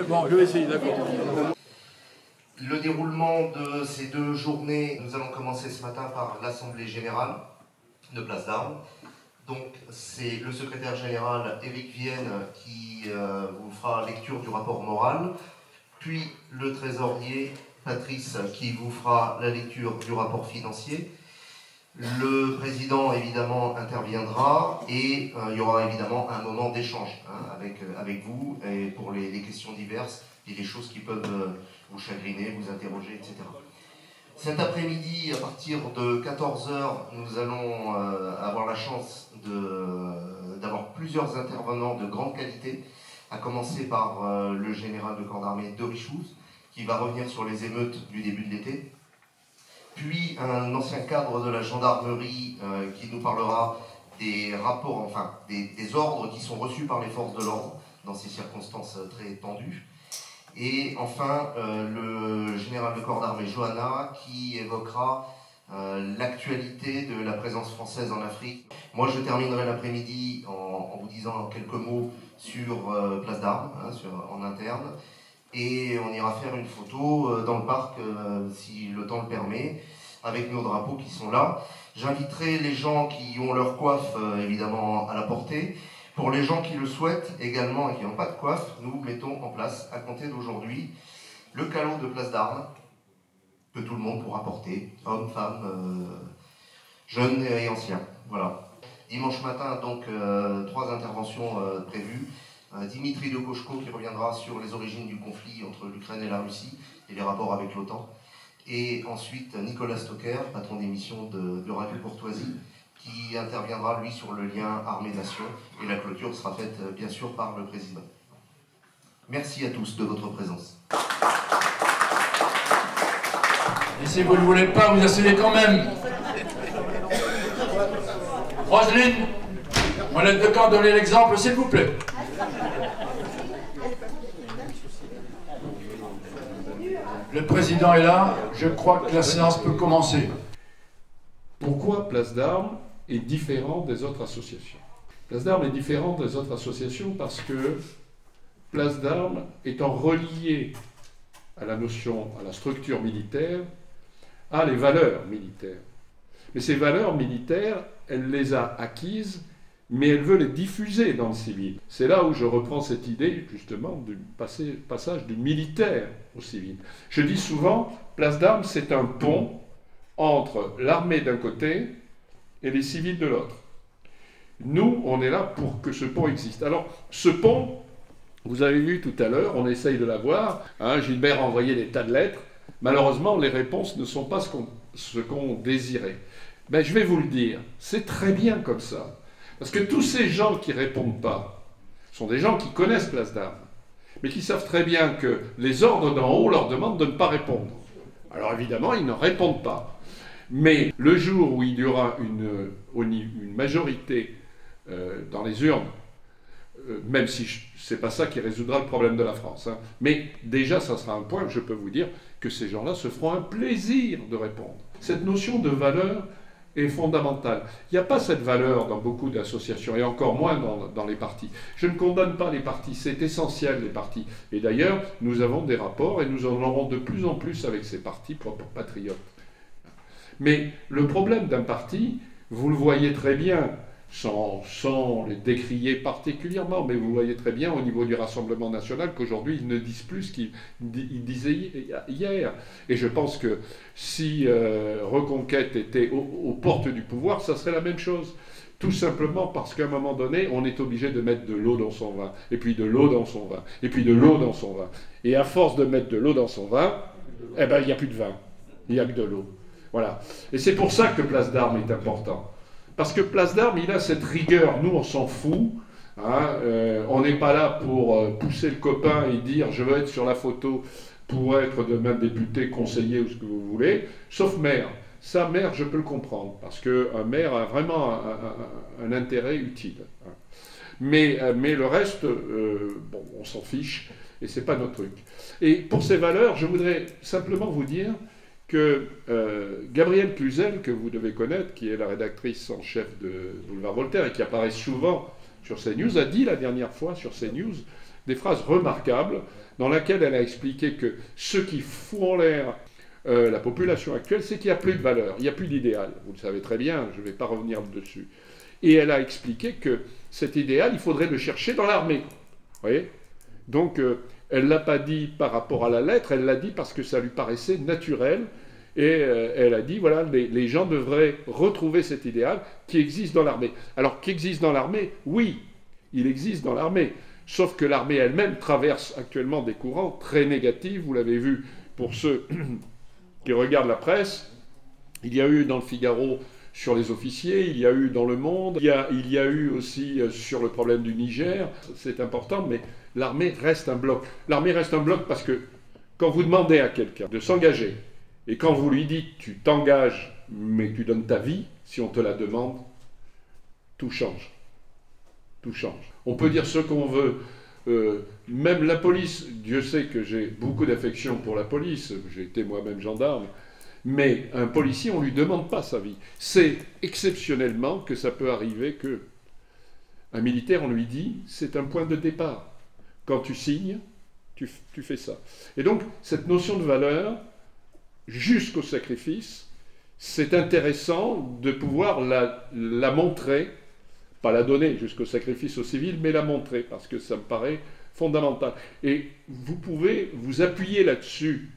Bon, je vais essayer, d'accord. Le déroulement de ces 2 journées, nous allons commencer ce matin par l'Assemblée Générale de Place d'Armes. Donc c'est le secrétaire général Éric Vienne qui vous fera lecture du rapport moral, puis le trésorier Patrice qui vous fera la lecture du rapport financier. Le président évidemment interviendra et il y aura évidemment un moment d'échange avec vous et pour les questions diverses et les choses qui peuvent vous chagriner, vous interroger, etc. Cet après-midi, à partir de 14 h, nous allons avoir la chance d'avoir plusieurs intervenants de grande qualité, à commencer par le général de corps d'armée de Richouz, qui va revenir sur les émeutes du début de l'été, puis un ancien cadre de la gendarmerie qui nous parlera des rapports, enfin des ordres qui sont reçus par les forces de l'ordre dans ces circonstances très tendues. Et enfin, le général de corps d'armée Johanna qui évoquera l'actualité de la présence française en Afrique. Moi, je terminerai l'après-midi en vous disant quelques mots sur Place d'Armes, en interne. Et on ira faire une photo dans le parc, si le temps le permet, avec nos drapeaux qui sont là. J'inviterai les gens qui ont leur coiffe, évidemment, à la portée. Pour les gens qui le souhaitent également et qui n'ont pas de coiffe, nous mettons en place, à compter d'aujourd'hui, le calot de Place d'Armes, que tout le monde pourra porter, hommes, femmes, jeunes et anciens. Voilà. Dimanche matin, donc, 3 interventions prévues. Dimitri de Kochko qui reviendra sur les origines du conflit entre l'Ukraine et la Russie et les rapports avec l'OTAN. Et ensuite, Nicolas Stocker, patron d'émission de Radio Courtoisie, qui interviendra, lui, sur le lien armée-nation. Et la clôture sera faite, bien sûr, par le président. Merci à tous de votre présence. Et si vous ne voulez pas, vous asseyez quand même. Roselyne, mon aide de camp, donnez l'exemple, s'il vous plaît. Le président est là, je crois que la séance peut commencer. Pourquoi Place d'Armes est différent des autres associations? Place d'Armes est différent des autres associations parce que Place d'Armes étant relié à la notion, à la structure militaire, a les valeurs militaires. Mais ces valeurs militaires, elle les a acquises, mais elle veut les diffuser dans le civil. C'est là où je reprends cette idée, justement, du passage du militaire au civil. Je dis souvent, Place d'Armes, c'est un pont entre l'armée d'un côté et les civils de l'autre. Nous, on est là pour que ce pont existe. Alors, ce pont, vous avez vu tout à l'heure, on essaye de l'avoir. Gilbert a envoyé des tas de lettres. Malheureusement, les réponses ne sont pas ce qu'on désirait. Ben, je vais vous le dire, c'est très bien comme ça. Parce que tous ces gens qui ne répondent pas sont des gens qui connaissent Place d'Armes, mais qui savent très bien que les ordres d'en haut leur demandent de ne pas répondre. Alors évidemment, ils ne répondent pas. Mais le jour où il y aura une majorité dans les urnes, même si ce n'est pas ça qui résoudra le problème de la France, mais déjà ça sera un point, je peux vous dire, que ces gens-là se feront un plaisir de répondre. Cette notion de valeur est fondamentale. Il n'y a pas cette valeur dans beaucoup d'associations, et encore moins dans les partis. Je ne condamne pas les partis, c'est essentiel les partis. Et d'ailleurs, nous avons des rapports, et nous en aurons de plus en plus avec ces partis patriotes. Mais le problème d'un parti, vous le voyez très bien, sans les décrier particulièrement, mais vous voyez très bien au niveau du Rassemblement national qu'aujourd'hui ils ne disent plus ce qu'ils disaient hier. Et je pense que si Reconquête était aux portes du pouvoir, ça serait la même chose. Tout simplement parce qu'à un moment donné, on est obligé de mettre de l'eau dans son vin, et puis de l'eau dans son vin, et puis de l'eau dans son vin. Et à force de mettre de l'eau dans son vin, eh ben, il n'y a plus de vin, il n'y a que de l'eau. Voilà. Et c'est pour ça que Place d'Armes est important. Parce que Place d'Armes, il a cette rigueur. Nous, on s'en fout. On n'est pas là pour pousser le copain et dire « je veux être sur la photo pour être demain député, conseiller ou ce que vous voulez », sauf maire. Ça, maire, je peux le comprendre, parce qu'un maire a vraiment un intérêt utile. Mais le reste, bon, on s'en fiche. Et ce n'est pas notre truc. Et pour ces valeurs, je voudrais simplement vous dire que Gabrielle Cluzel, que vous devez connaître, qui est la rédactrice en chef de Boulevard Voltaire et qui apparaît souvent sur CNews, a dit la dernière fois sur CNews des phrases remarquables dans lesquelles elle a expliqué que ce qui fout en l'air la population actuelle, c'est qu'il n'y a plus de valeur, il n'y a plus d'idéal. Vous le savez très bien, je ne vais pas revenir dessus. Et elle a expliqué que cet idéal, il faudrait le chercher dans l'armée. Vous voyez ? Donc, elle ne l'a pas dit par rapport à la lettre, elle l'a dit parce que ça lui paraissait naturel. Et elle a dit, voilà, les gens devraient retrouver cet idéal qui existe dans l'armée. Alors, qui existe dans l'armée ? Oui, il existe dans l'armée. Sauf que l'armée elle-même traverse actuellement des courants très négatifs. Vous l'avez vu pour ceux qui regardent la presse. Il y a eu dans le Figaro sur les officiers, il y a eu dans Le Monde, il y a eu aussi sur le problème du Niger. C'est important, mais l'armée reste un bloc. L'armée reste un bloc parce que quand vous demandez à quelqu'un de s'engager, et quand vous lui dites tu t'engages, mais tu donnes ta vie, si on te la demande, tout change. Tout change. On peut dire ce qu'on veut. Même la police, Dieu sait que j'ai beaucoup d'affection pour la police, j'ai été moi-même gendarme, mais un policier, on ne lui demande pas sa vie. C'est exceptionnellement que ça peut arriver que un militaire, on lui dit, c'est un point de départ. Quand tu signes, tu fais ça. Et donc, cette notion de valeur, jusqu'au sacrifice, c'est intéressant de pouvoir la montrer, pas la donner jusqu'au sacrifice aux civils, mais la montrer, parce que ça me paraît fondamental. Et vous pouvez vous appuyer là-dessus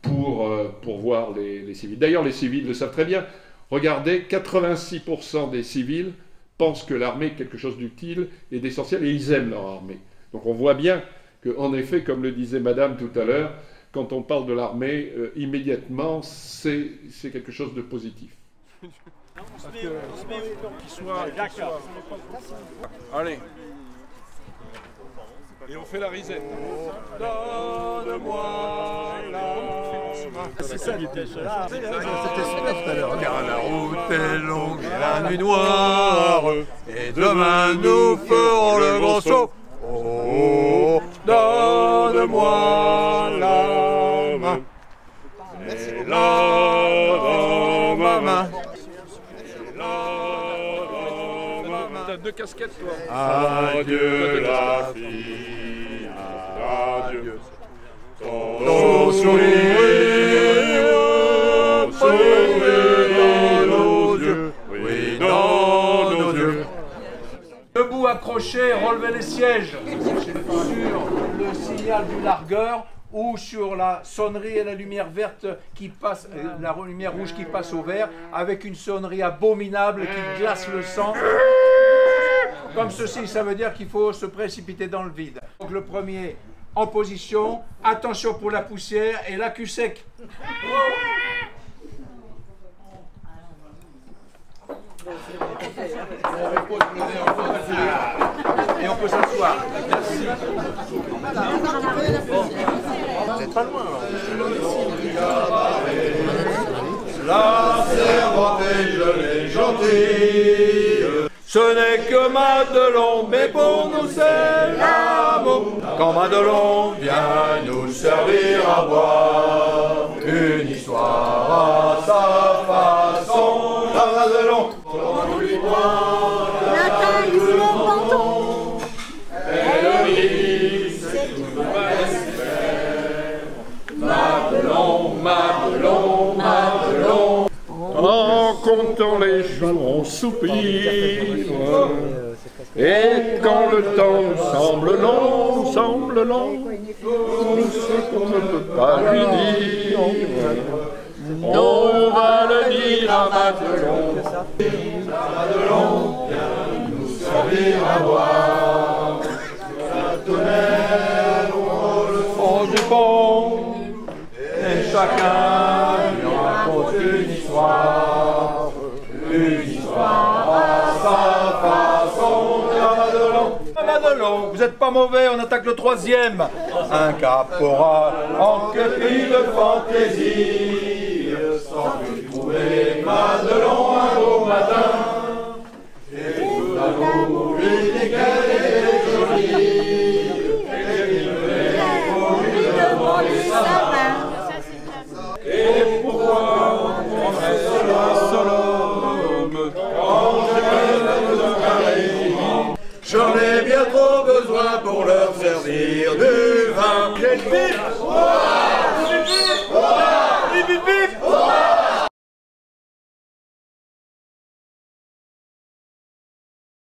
pour voir les civils. D'ailleurs, les civils le savent très bien. Regardez, 86% des civils pensent que l'armée est quelque chose d'utile et d'essentiel, et ils aiment leur armée. Donc on voit bien qu'en effet, comme le disait Madame tout à l'heure, quand on parle de l'armée, immédiatement, c'est quelque chose de positif. Allez. Et on fait la risette. Donne-moi la main. C'est ça qui était ça. C'était celui-là tout à l'heure. Car la route est longue et la nuit noire. Et demain nous ferons le grand saut. Oh, donne-moi la main. Et là dans ma main. T'as deux casquettes, toi. Adieu la fille, adieu. Ton sourire dans nos yeux, oui, dans nos yeux. Debout, accroché, relevez les sièges sur le signal du largueur ou sur la sonnerie et la lumière verte qui passe, la lumière rouge qui passe au vert, avec une sonnerie abominable qui glace le sang. Comme ceci, ça veut dire qu'il faut se précipiter dans le vide. Donc le premier en position, attention pour la poussière et la cul sec. Et on peut s'asseoir. Merci. Vous n'êtes pas loin. La servante est jeune et gentille. Ce n'est que Madelon, mais pour nous c'est l'amour. Quand Madelon vient nous servir à boire, une histoire à sa façon. La Madelon, on lui boit la taille ou le menton. Elle rit, c'est tout le respect. Madelon, Madelon, Madelon. En comptant les jours, on soupire. Et quand le temps semble long, tout ce qu'on ne peut pas lui dire, on va le dire à Madelon. Madelon vient nous servir à boire. La tonnerre au le fond du pont. Et chacun lui raconte une histoire à sa façon. Madelon, vous n'êtes pas mauvais, on attaque le troisième. Un caporal en queue de fantaisie, sans plus trouver Madelon un beau matin. Et tout à l'eau, lui dit qu'elle était jolie, et qu'il devait Vive